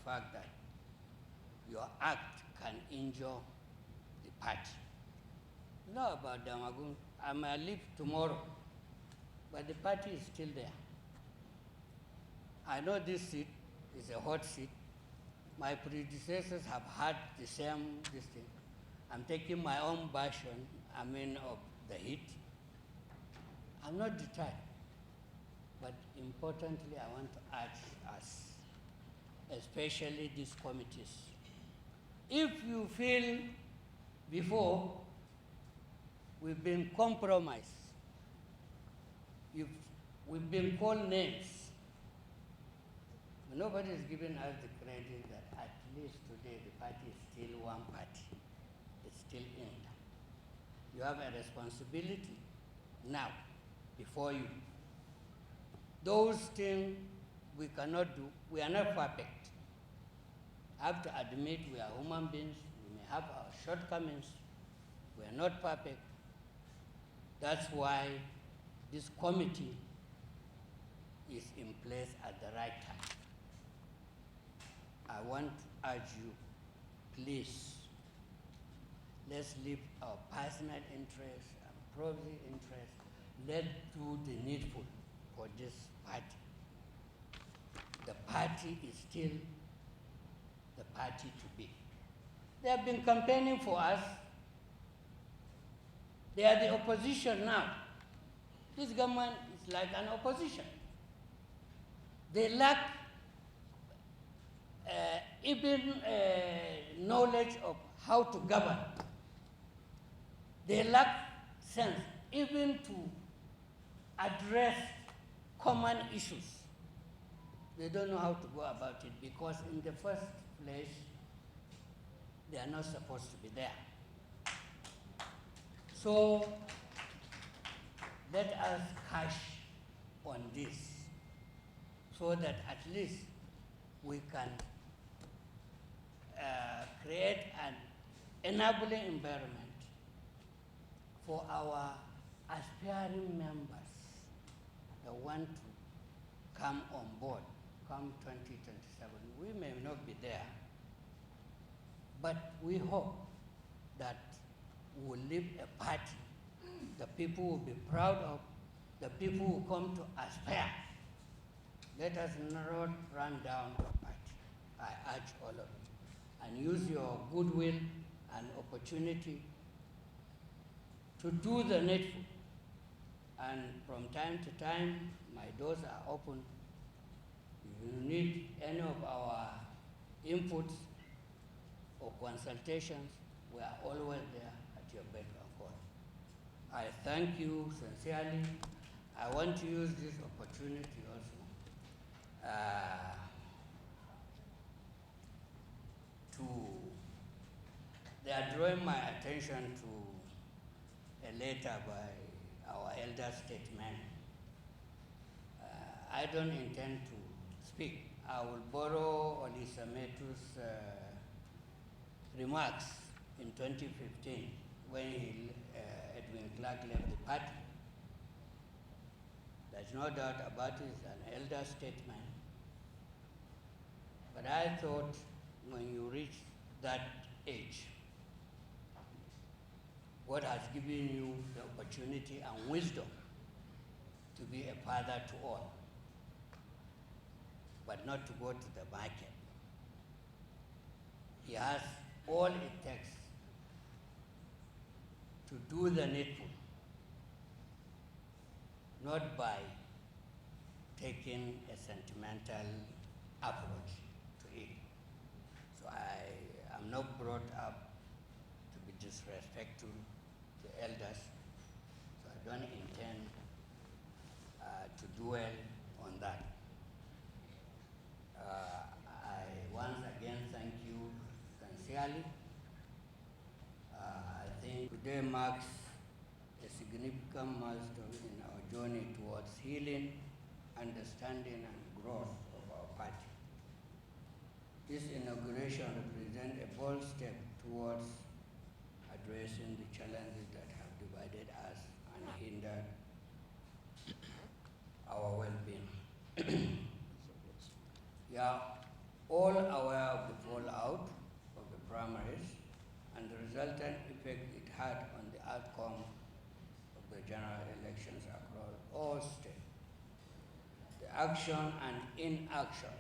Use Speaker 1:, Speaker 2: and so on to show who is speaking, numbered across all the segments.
Speaker 1: fact that your act can injure the party. No, about Damagun, I may leave tomorrow, but the party is still there. I know this seat is a hot seat. My predecessors have had the same this thing. I'm taking my own version, of the heat. I'm not deterred. But importantly, I want to urge us, especially these committees. If you feel before we've been compromised, we've been called names, nobody is giving us the credit that at least today the party is still one party. It's still in. You have a responsibility now before you. Those things we cannot do. We are not perfect. I have to admit we are human beings. We may have our shortcomings. We are not perfect. That's why this committee is in place at the right time. I want to urge you, please, let's leave our personal interests and property interests. Let's do the needful for this party. The party is still the party to be. They have been campaigning for us. They are the opposition now. This government is like an opposition. They lack even knowledge of how to govern. They lack sense even to address common issues. They don't know how to go about it because in the first place, they are not supposed to be there. So let us cash on this so that at least we can create an enabling environment for our aspiring members that want to come on board come 2027. We may not be there, but we hope that we will leave a party the people will be proud of, the people who come to aspire. Let us not run down the party. I urge all of you, and use your goodwill and opportunity to do the needful. And from time to time, my doors are open. If you need any of our inputs or consultations, we are always there at your beck and call. I thank you sincerely. I want to use this opportunity also they are drawing my attention to a letter by our elder statesman. I don't intend to speak. I will borrow Olisa Metu's remarks in 2015 when Edwin Clark left the party. There's no doubt about it, he's an elder statesman. But I thought when you reach that age, God has given you the opportunity and wisdom to be a father to all, but not to go to the market. He has all it takes to do the needful, not by taking a sentimental approach to it. So I am not brought up to be disrespectful to elders, so I don't intend to dwell on that. I once again thank you sincerely. I think today marks a significant milestone in our journey towards healing, understanding, and growth of our party. This inauguration represents a bold step towards addressing the challenges that have divided us and hindered our well-being. Yeah, all our resultant effect it had on the outcome of the general elections across all states. The action and inaction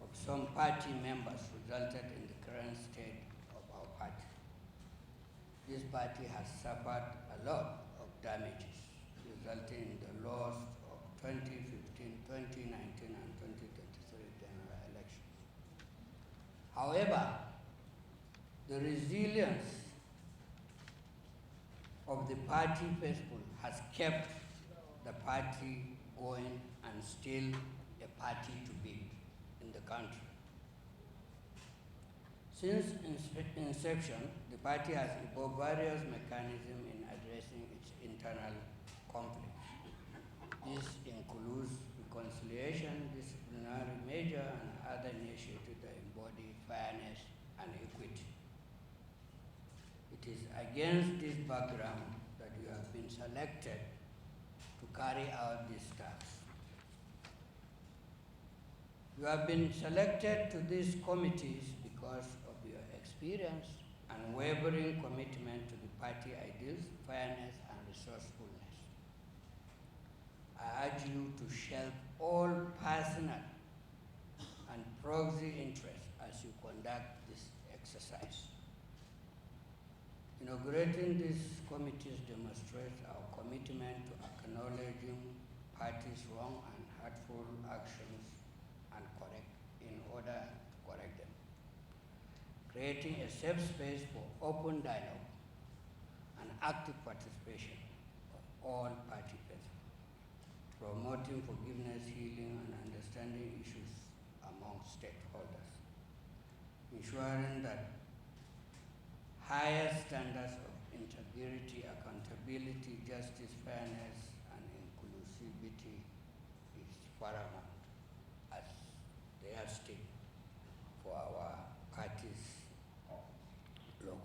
Speaker 1: of some party members resulted in the current state of our party. This party has suffered a lot of damages, resulting in the loss of 2015, 2019, and 2023 general elections. However, the resilience of the party faithful has kept the party going and still a party to beat in the country. Since inception, the party has evolved various mechanisms in addressing its internal conflicts. This includes reconciliation, disciplinary measures, and other initiatives that embody fairness and equity. It is against this background that you have been selected to carry out this task. You have been selected to these committees because of your experience and unwavering commitment to the party ideals, fairness, and resourcefulness. I urge you to shelve all personal and proxy interests as you conduct this exercise. Inaugurating these committees demonstrates our commitment to acknowledging parties' wrong and hurtful actions in order to correct them, creating a safe space for open dialogue and active participation of all party people, promoting forgiveness, healing, and understanding issues among stakeholders, ensuring that higher standards of integrity, accountability, justice, fairness, and inclusivity is paramount as they are stake for our party's logo.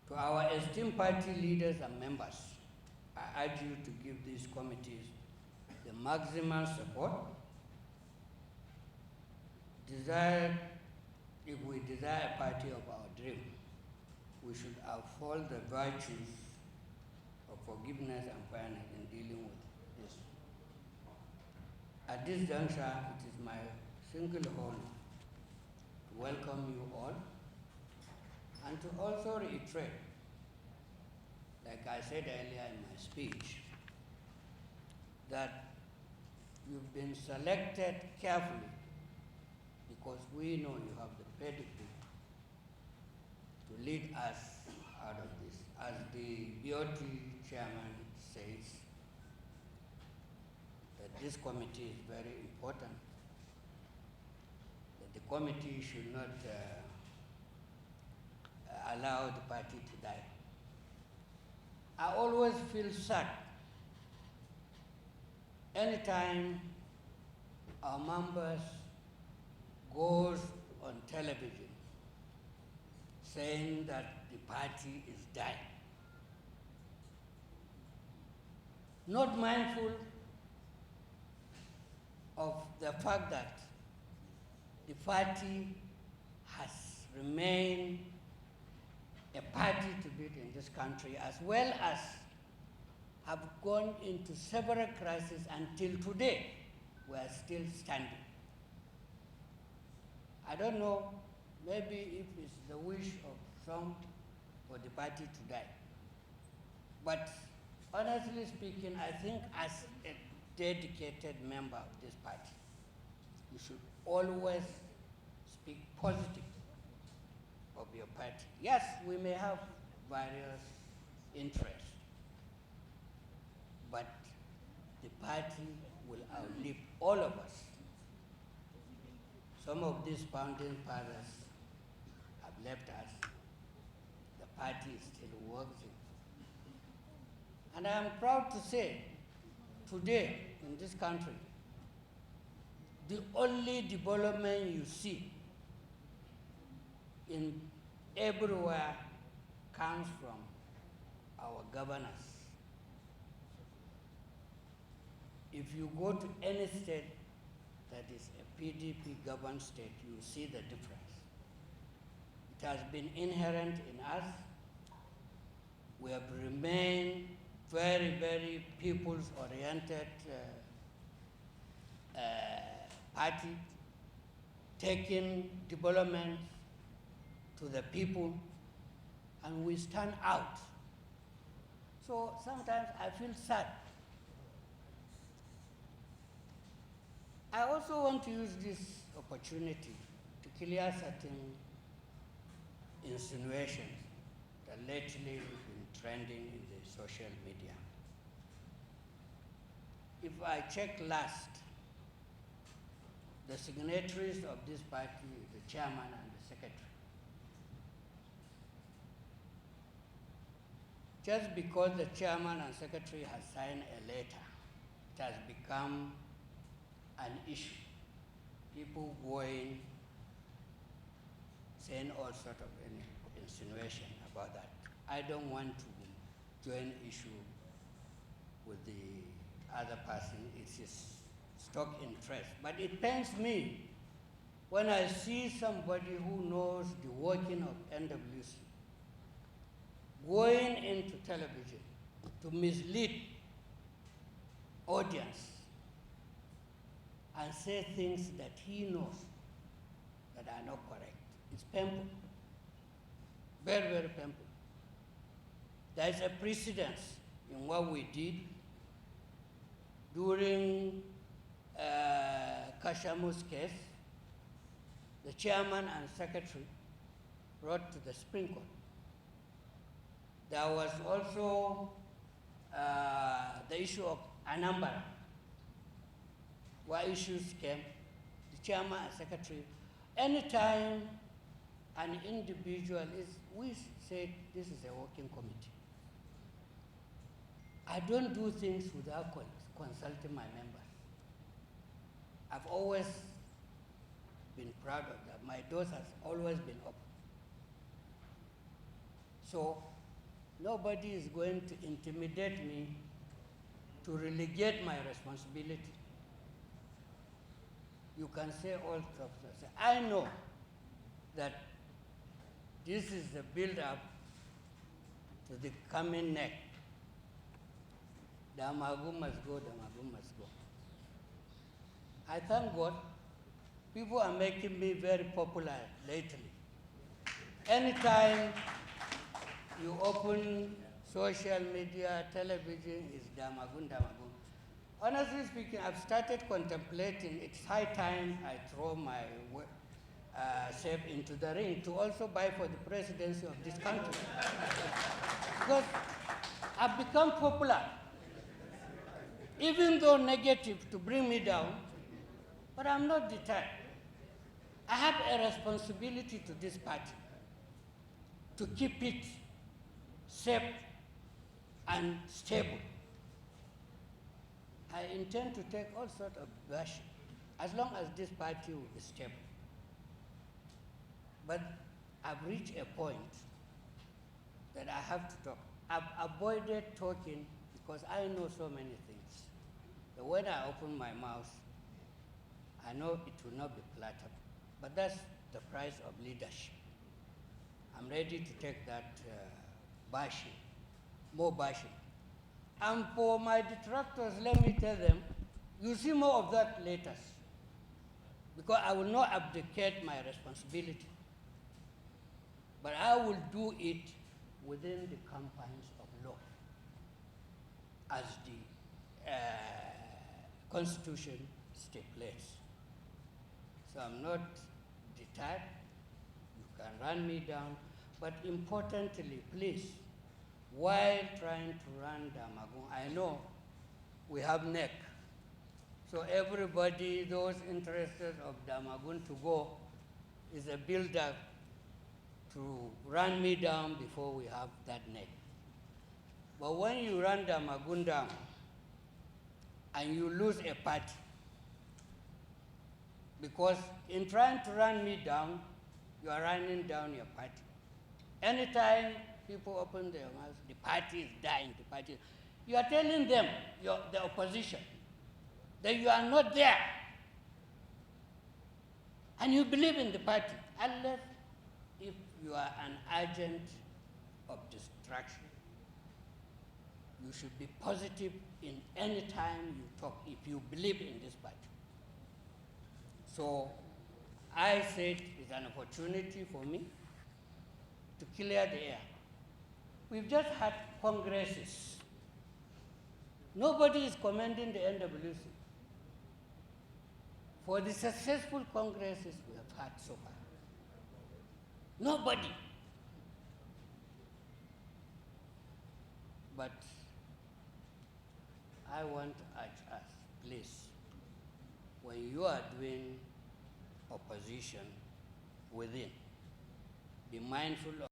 Speaker 1: To our esteemed party leaders and members, I urge you to give these committees the maximum support. If we desire a party of our dream, we should uphold the virtues of forgiveness and fairness in dealing with this. At this juncture, it is my single honor to welcome you all and to also reiterate, like I said earlier in my speech, that you've been selected carefully because we know you have the pedigree to lead us out of this. As the BOT chairman says, that this committee is very important, that the committee should not allow the party to die. I always feel sad anytime our members goes on television saying that the party is dying, not mindful of the fact that the party has remained a party to beat in this country, as well as have gone into several crises until today. We are still standing. I don't know, maybe if it's the wish of some for the party to die. But honestly speaking, I think as a dedicated member of this party, you should always speak positive of your party. Yes, we may have various interests, but the party will outlive all of us. Some of these founding fathers have left us. The party is still working. And I am proud to say, today in this country, the only development you see in everywhere comes from our governors. If you go to any state that is a PDP governed state, you see the difference. It It has been inherent in us. We have remained very, very peoples-oriented party, taking development to the people, and we stand out. So sometimes I feel sad. I also want to use this opportunity to clear certain insinuations that lately have been trending in the social media. If I check last, the signatories of this party, the chairman and the secretary. Just because the chairman and secretary has signed a letter, it has become an issue. People going, saying all sorts of insinuation about that. I don't want to join issue with the other person. It's his stock interest. But it pains me when I see somebody who knows the working of NWC going into television to mislead audience and say things that he knows that are not correct. It's painful, very, very painful. There is a precedence in what we did during Kashamu's case. The chairman and secretary wrote to the Supreme Court. There was also the issue of Anambra, where issues came. The chairman and secretary, anytime an individual is, we say this is a working committee. I don't do things without consulting my members. I've always been proud of that. My doors has always been open. So nobody is going to intimidate me to relegate my responsibility. You can say all sorts of things. I know that this is the build-up to the coming neck. Damagun must go, Damagun must go. I thank God, people are making me very popular lately. Anytime you open social media, television, it's Damagun, Damagun. Honestly speaking, I've started contemplating it's high time I throw my self into the ring to also buy for the presidency of this country. Because I've become popular, even though negative to bring me down, but I'm not deterred. I have a responsibility to this party to keep it safe and stable. I intend to take all sorts of bashing as long as this party will be stable. But I've reached a point that I have to talk. I've avoided talking because I know so many things. But when I open my mouth, I know it will not be flattered. But that's the price of leadership. I'm ready to take that bashing, more bashing. And for my detractors, let me tell them, you'll see more of that later. Because I will not abdicate my responsibility. But I will do it within the confines of law, as the Constitution stipulates. So I'm not deterred. You can run me down. But importantly, please, while trying to run Damagun, I know we have neck. So everybody, those interested of Damagun to go, is a builder to run me down before we have that neck. But when you run Damagun down and you lose a party, because in trying to run me down, you are running down your party. Anytime people open their mouths, the party is dying, the party. You are telling them, the opposition, that you are not there. And you believe in the party, unless if you are an agent of destruction, you should be positive in any time you talk if you believe in this party. So I said it's an opportunity for me to clear the air. We've just had congresses. Nobody is commending the NWC for the successful congresses we have had so far. Nobody. But I want to urge us, please, when you are doing opposition within, be mindful of